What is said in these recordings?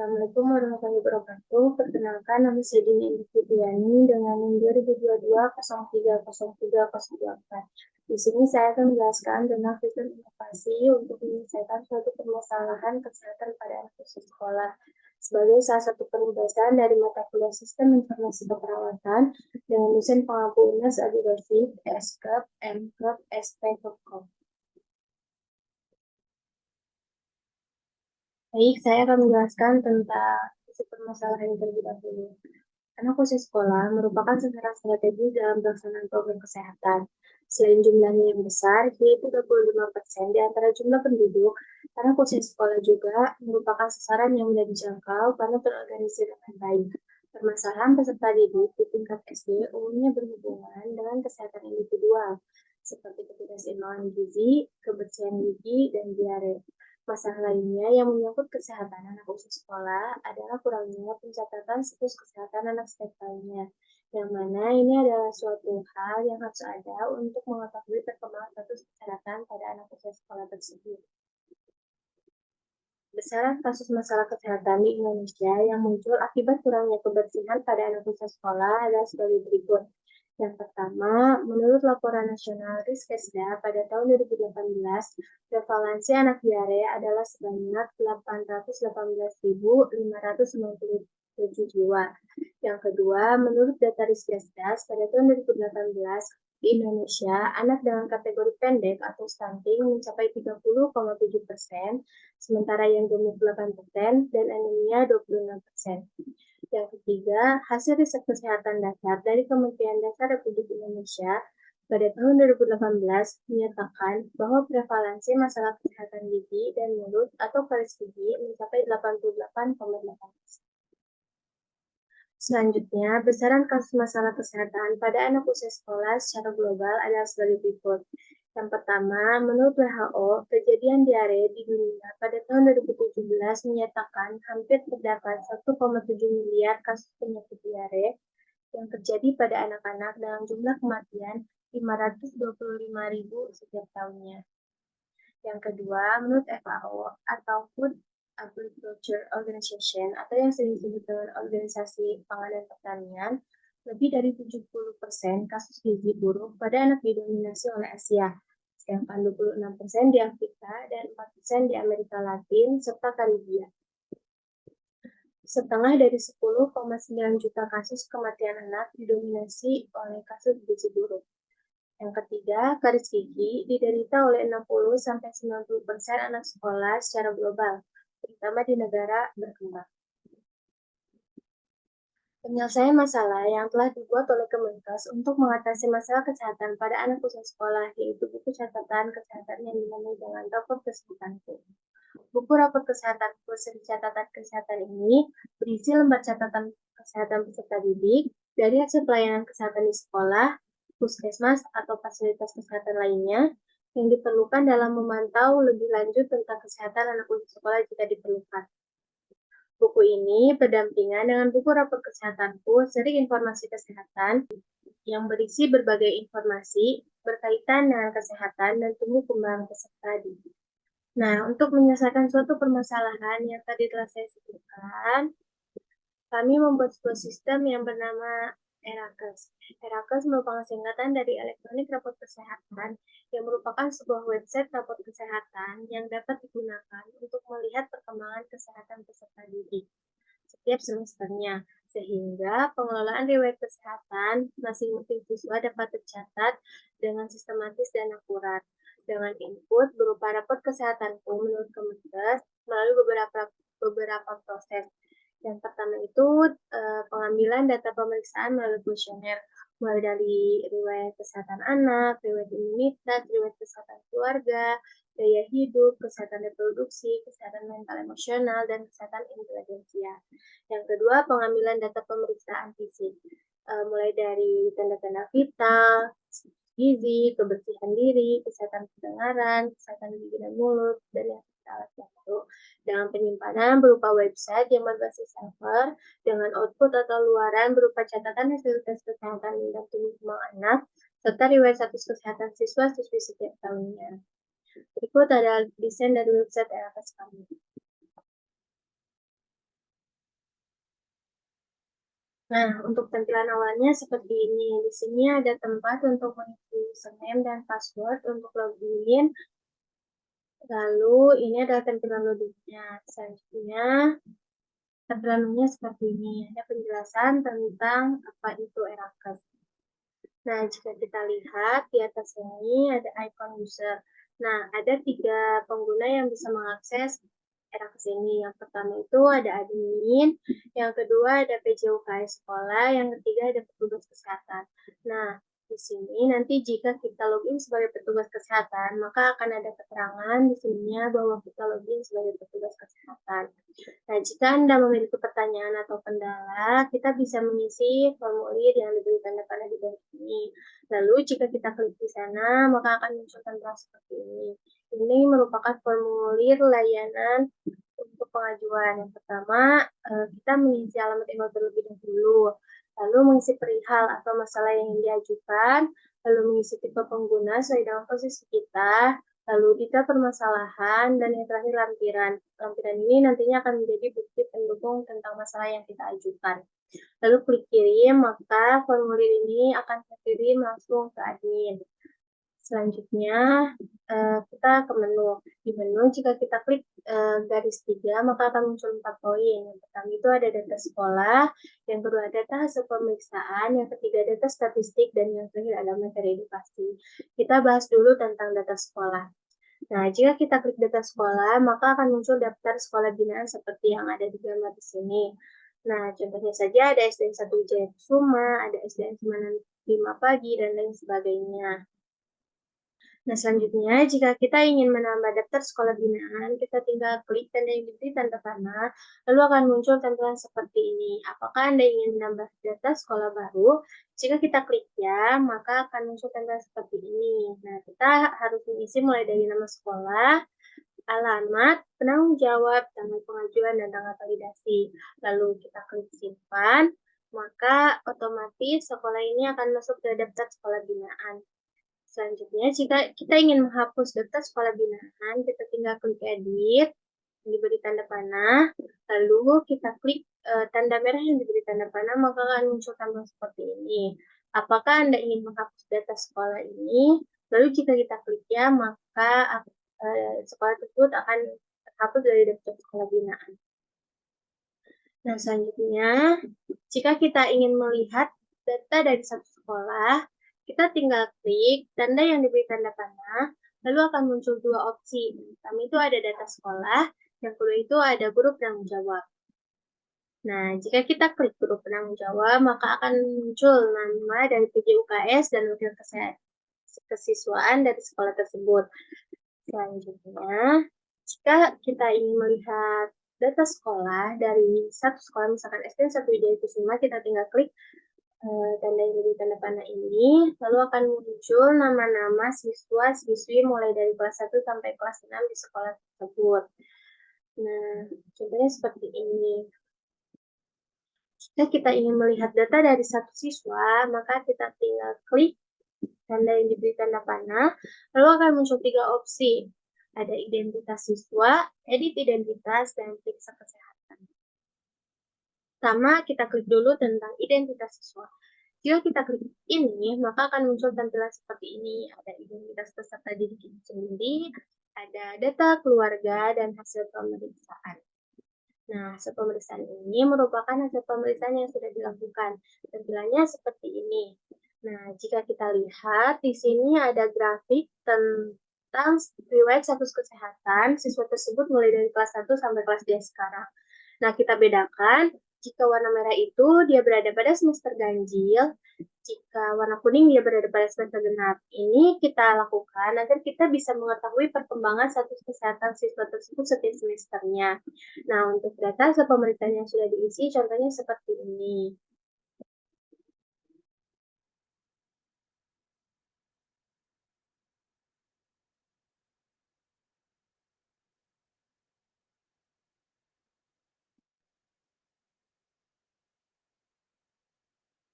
Assalamualaikum warahmatullahi wabarakatuh. Perkenalkan, nama saya Dini Individuani dengan NIM 2022-030304. Di sini saya akan menjelaskan tentang fitur inovasi untuk menyelesaikan suatu permasalahan kesehatan pada anak usia sekolah sebagai salah satu penugasan dari mata kuliah Sistem Informasi Keperawatan dengan dosen pengampu UNAS Abi Rashid, S.Kep, M.Kep, SP.Com. Baik, saya akan menjelaskan tentang isi permasalahan terlebih dahulu. Anak usia sekolah merupakan sasaran strategis dalam pelaksanaan program kesehatan. Selain jumlahnya yang besar, yaitu 25% di antara jumlah penduduk, anak usia sekolah juga merupakan sasaran yang mudah dijangkau karena terorganisir dengan baik. Permasalahan peserta didik di tingkat SD umumnya berhubungan dengan kesehatan individual, seperti ketidakseimbangan gizi, kebersihan gigi, dan diare. Masalah lainnya yang menyangkut kesehatan anak usia sekolah adalah kurangnya pencatatan situs kesehatan anak setiap tahunnya, yang mana ini adalah suatu hal yang harus ada untuk mengetahui perkembangan status kesehatan pada anak usia sekolah tersebut. Besaran kasus masalah kesehatan di Indonesia yang muncul akibat kurangnya kebersihan pada anak usia sekolah adalah sebagai berikut. Yang pertama, menurut laporan nasional Riskesda pada tahun 2018, prevalensi anak diare adalah sebanyak 818.597 jiwa. Yang kedua, menurut data Riskesda pada tahun 2018, di Indonesia, anak dengan kategori pendek atau stunting mencapai 30,7%, sementara yang gemuk 8% dan anemia 26%. Yang ketiga, hasil riset kesehatan dasar dari Kementerian Dasar Republik Indonesia pada tahun 2018 menyatakan bahwa prevalensi masalah kesehatan gigi dan mulut atau karies gigi mencapai 88,8%. Selanjutnya, besaran kasus masalah kesehatan pada anak usia sekolah secara global adalah sebagai berikut. Yang pertama, menurut WHO, kejadian diare di dunia pada tahun 2017 menyatakan hampir terdapat 1,7 miliar kasus penyakit diare yang terjadi pada anak-anak dalam jumlah kematian 525.000 setiap tahunnya. Yang kedua, menurut FAO atau Food Agriculture Organization atau yang sering disebut dengan Organisasi Pangan dan Pertanian, lebih dari 70% kasus gizi buruk pada anak didominasi oleh Asia, sedangkan 26% di Afrika dan 4% di Amerika Latin serta Karibia. Setengah dari 10,9 juta kasus kematian anak didominasi oleh kasus gizi buruk. Yang ketiga, karies gigi diderita oleh 60-90% anak sekolah secara global, terutama di negara berkembang. Penyelesaian masalah yang telah dibuat oleh Kemenkes untuk mengatasi masalah kesehatan pada anak usia sekolah, yaitu buku catatan kesehatan yang dinamai dengan rapor kesehatanku. Buku rapor kesehatan seri catatan kesehatan ini berisi lembar catatan kesehatan peserta didik dari hasil pelayanan kesehatan di sekolah, puskesmas, atau fasilitas kesehatan lainnya yang diperlukan dalam memantau lebih lanjut tentang kesehatan anak usia sekolah jika diperlukan. Buku ini berdampingan dengan buku rapor kesehatanku, seri informasi kesehatan yang berisi berbagai informasi berkaitan dengan kesehatan dan tumbuh kembang peserta didik. Nah, untuk menyelesaikan suatu permasalahan yang tadi telah saya sebutkan, kami membuat sebuah sistem yang bernama ERAKES. ERAKES merupakan singkatan dari Elektronik Rapor Kesehatan yang merupakan sebuah website rapor kesehatan yang dapat digunakan untuk melihat perkembangan kesehatan peserta didik setiap semesternya, sehingga pengelolaan riwayat kesehatan masing-masing siswa dapat tercatat dengan sistematis dan akurat, dengan input berupa rapor kesehatanku menurut Kemenkes melalui beberapa proses. Yang pertama itu pengambilan data pemeriksaan melalui kuesioner, mulai dari riwayat kesehatan anak, riwayat imunitas, riwayat kesehatan keluarga, gaya hidup, kesehatan reproduksi, kesehatan mental emosional, dan kesehatan intelijensia. Yang kedua, pengambilan data pemeriksaan fisik, mulai dari tanda-tanda vital, gizi, kebersihan diri, kesehatan pendengaran, kesehatan gigi dan mulut, dan yang alat bantu, dengan penyimpanan berupa website yang berbasis server dengan output atau luaran berupa catatan hasil tes kesehatan dan tumbuh kembang anak serta riwayat status kesehatan siswa-siswi setiap tahunnya. Berikut adalah desain dari website ERAKES kami. Nah, untuk tampilan awalnya seperti ini. Di sini ada tempat untuk mengisi username dan password untuk login. Lalu ini adalah tampilan login-nya. Selanjutnya, tampilan umumnya seperti ini. Ada penjelasan tentang apa itu Erakas. Nah, jika kita lihat di atas ini ada icon user. Nah, ada 3 pengguna yang bisa mengakses Erakas ini. Yang pertama itu ada admin, yang kedua ada PJUKS sekolah, yang ketiga ada petugas kesehatan. Nah, di sini nanti jika kita login sebagai petugas kesehatan, maka akan ada keterangan di sininya bahwa kita login sebagai petugas kesehatan. Nah, jika Anda memiliki pertanyaan atau kendala, kita bisa mengisi formulir yang diberi tanda panah di bawah ini. Lalu, jika kita klik di sana, maka akan muncul tampilan seperti ini. Ini merupakan formulir layanan untuk pengajuan. Yang pertama, kita mengisi alamat email terlebih dahulu, lalu mengisi perihal atau masalah yang ingin diajukan, lalu mengisi tipe pengguna sesuai dengan posisi kita, lalu detail permasalahan, dan yang terakhir lampiran. Lampiran ini nantinya akan menjadi bukti pendukung tentang masalah yang kita ajukan. Lalu klik kirim, maka formulir ini akan terkirim langsung ke admin. Selanjutnya, kita ke menu. Di menu, jika kita klik garis 3, maka akan muncul 4 poin. Yang pertama itu ada data sekolah, yang kedua data hasil pemeriksaan, yang ketiga data statistik, dan yang terakhir ada materi edukasi. Kita bahas dulu tentang data sekolah. Nah, jika kita klik data sekolah, maka akan muncul daftar sekolah binaan seperti yang ada di gambar di sini. Nah, contohnya saja ada SDN 1 Wijaya Kusuma, ada SDN Semanan 5 Pagi, dan lain sebagainya. Nah, selanjutnya, jika kita ingin menambah daftar sekolah binaan, kita tinggal klik tanda yang diberi tanda panah, lalu akan muncul tampilan seperti ini. Apakah Anda ingin menambah data sekolah baru? Jika kita klik ya, maka akan muncul tampilan seperti ini. Nah, kita harus mengisi mulai dari nama sekolah, alamat, penanggung jawab, tanggal pengajuan, dan tanggal validasi. Lalu kita klik simpan, maka otomatis sekolah ini akan masuk ke daftar sekolah binaan. Selanjutnya, jika kita ingin menghapus daftar sekolah binaan, kita tinggal klik edit, diberi tanda panah, lalu kita klik tanda merah yang diberi tanda panah, maka akan muncul tampilan seperti ini. Apakah Anda ingin menghapus data sekolah ini? Lalu jika kita klik ya, maka sekolah tersebut akan terhapus dari daftar sekolah binaan. Nah, selanjutnya, jika kita ingin melihat data dari satu sekolah, kita tinggal klik tanda yang diberi tanda panah, lalu akan muncul 2 opsi. Pertama itu ada data sekolah, yang kedua itu ada guru penanggung jawab. Nah, jika kita klik guru penanggung jawab, maka akan muncul nama dari PJUKS dan wakil kesiswaan dari sekolah tersebut. Selanjutnya, jika kita ingin melihat data sekolah dari satu sekolah, misalkan SDN 1 Wijaya Kusuma, kita tinggal klik tanda yang diberi tanda panah ini, lalu akan muncul nama-nama siswa-siswi mulai dari kelas 1 sampai kelas 6 di sekolah tersebut. Nah, contohnya seperti ini. Jika kita ingin melihat data dari satu siswa, maka kita tinggal klik tanda yang diberi tanda panah, lalu akan muncul 3 opsi. Ada identitas siswa, edit identitas, dan periksa kesehatan. Pertama, kita klik dulu tentang identitas siswa. Jika kita klik ini, maka akan muncul tampilan seperti ini. Ada identitas peserta didik itu sendiri, ada data keluarga, dan hasil pemeriksaan. Nah, hasil pemeriksaan ini merupakan hasil pemeriksaan yang sudah dilakukan. Tampilannya seperti ini. Nah, jika kita lihat, di sini ada grafik tentang riwayat status kesehatan siswa tersebut mulai dari kelas 1 sampai kelas 2 sekarang. Nah, kita bedakan, jika warna merah itu dia berada pada semester ganjil, jika warna kuning dia berada pada semester genap. Ini kita lakukan agar kita bisa mengetahui perkembangan status kesehatan siswa tersebut setiap semesternya. Nah, untuk data hasil pemeriksaan yang sudah diisi, contohnya seperti ini.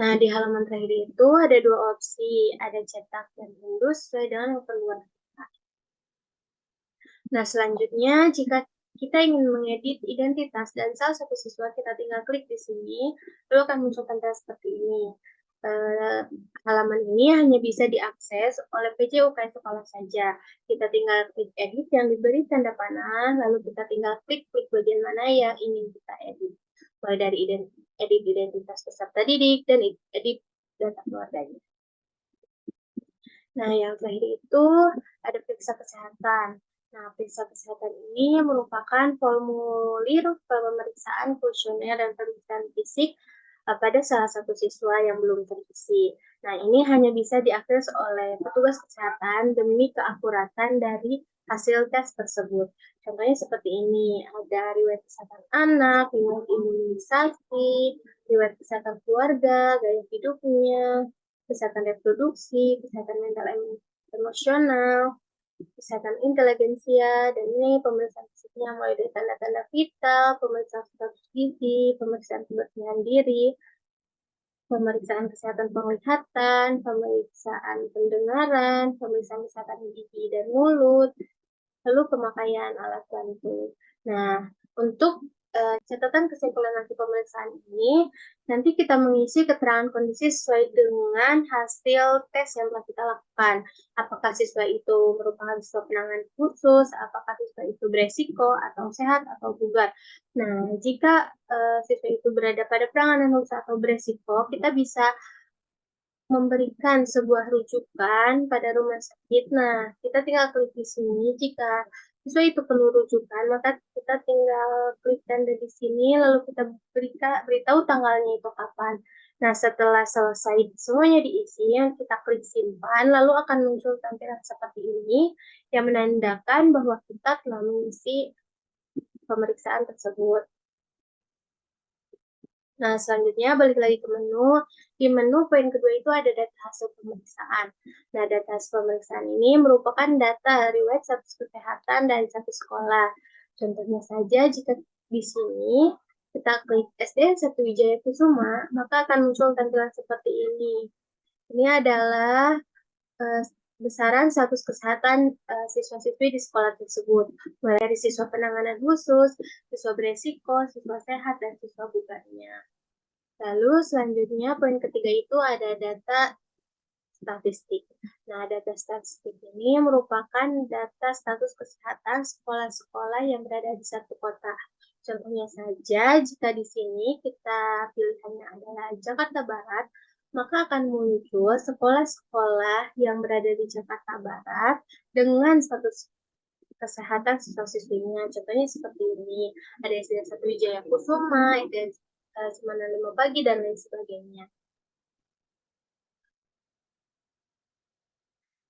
Nah, di halaman terakhir itu ada 2 opsi, ada cetak dan unduh sesuai dengan keperluan kita. Nah, selanjutnya jika kita ingin mengedit identitas dan salah satu siswa, kita tinggal klik di sini, lalu akan muncul tampilan seperti ini. Halaman ini hanya bisa diakses oleh PJ UKS sekolah saja. Kita tinggal klik edit yang diberi tanda panah, lalu kita tinggal klik bagian mana yang ingin kita edit. Mulai dari edit identitas peserta didik dan edit data keluarganya. Nah, yang terakhir itu ada periksa kesehatan. Nah, periksa kesehatan ini merupakan formulir pemeriksaan kuesioner dan pemeriksaan fisik pada salah satu siswa yang belum terisi. Nah, ini hanya bisa diakses oleh petugas kesehatan demi keakuratan dari hasil tes tersebut. Contohnya seperti ini, ada riwayat kesehatan anak, riwayat imunisasi, riwayat kesehatan keluarga, gaya hidupnya, kesehatan reproduksi, kesehatan mental emosional, kesehatan inteligensia, dan ini pemeriksaan fisiknya mulai dari tanda-tanda vital, pemeriksaan status gizi, pemeriksaan kebersihan diri, pemeriksaan kesehatan penglihatan, pemeriksaan pendengaran, pemeriksaan kesehatan gigi dan mulut, lalu pemakaian alat bantu. Nah, untuk catatan kesimpulan nanti pemeriksaan ini, nanti kita mengisi keterangan kondisi sesuai dengan hasil tes yang telah kita lakukan. Apakah siswa itu merupakan siswa penanganan khusus, apakah siswa itu beresiko, atau sehat, atau bugar. Nah, jika siswa itu berada pada penanganan khusus atau beresiko, kita bisa memberikan sebuah rujukan pada rumah sakit. Nah, kita tinggal klik di sini. Jika siswa itu perlu rujukan, maka kita tinggal klik tanda di sini, lalu kita beritahu tanggalnya itu kapan. Nah, setelah selesai semuanya diisi, kita klik simpan, lalu akan muncul tampilan seperti ini, yang menandakan bahwa kita telah mengisi pemeriksaan tersebut. Nah, selanjutnya balik lagi ke menu. Di menu poin kedua itu ada data hasil pemeriksaan. Nah, data hasil pemeriksaan ini merupakan data riwayat status kesehatan dari satu sekolah. Contohnya saja, jika di sini kita klik SDN 1 Wijaya Kusuma, maka akan muncul tampilan seperti ini. Ini adalah besaran status kesehatan siswa-siswi di sekolah tersebut, mulai dari siswa penanganan khusus, siswa beresiko, siswa sehat, dan siswa bugarnya. Lalu selanjutnya poin ketiga itu ada data statistik. Nah, data statistik ini merupakan data status kesehatan sekolah-sekolah yang berada di satu kota. Contohnya saja, jika di sini kita pilihannya adalah Jakarta Barat, maka akan muncul sekolah-sekolah yang berada di Jakarta Barat dengan status kesehatan siswa-siswinya. Contohnya seperti ini, ada SD 1 Wijaya Kusuma, SD Semana 5 Pagi, dan lain sebagainya.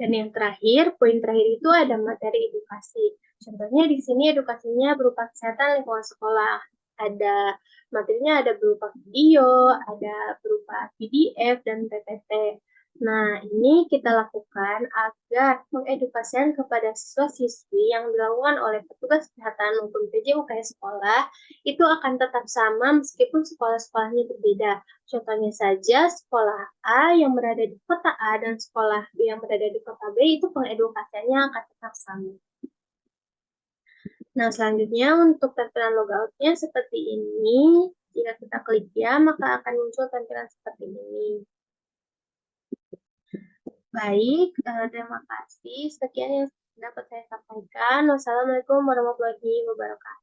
Dan yang terakhir, poin terakhir itu ada materi edukasi. Contohnya di sini edukasinya berupa kesehatan lingkungan sekolah. Ada materinya ada berupa video, ada berupa PDF, dan PPT. Nah, ini kita lakukan agar mengedukasikan kepada siswa-siswi yang dilakukan oleh petugas kesehatan maupun PJ UKS sekolah itu akan tetap sama meskipun sekolah-sekolahnya berbeda. Contohnya saja, sekolah A yang berada di kota A dan sekolah B yang berada di kota B itu pengedukasiannya akan tetap sama. Nah, selanjutnya untuk tampilan logoutnya seperti ini. Jika kita klik ya, maka akan muncul tampilan seperti ini. Baik, terima kasih. Sekian yang dapat saya sampaikan. Wassalamualaikum warahmatullahi wabarakatuh.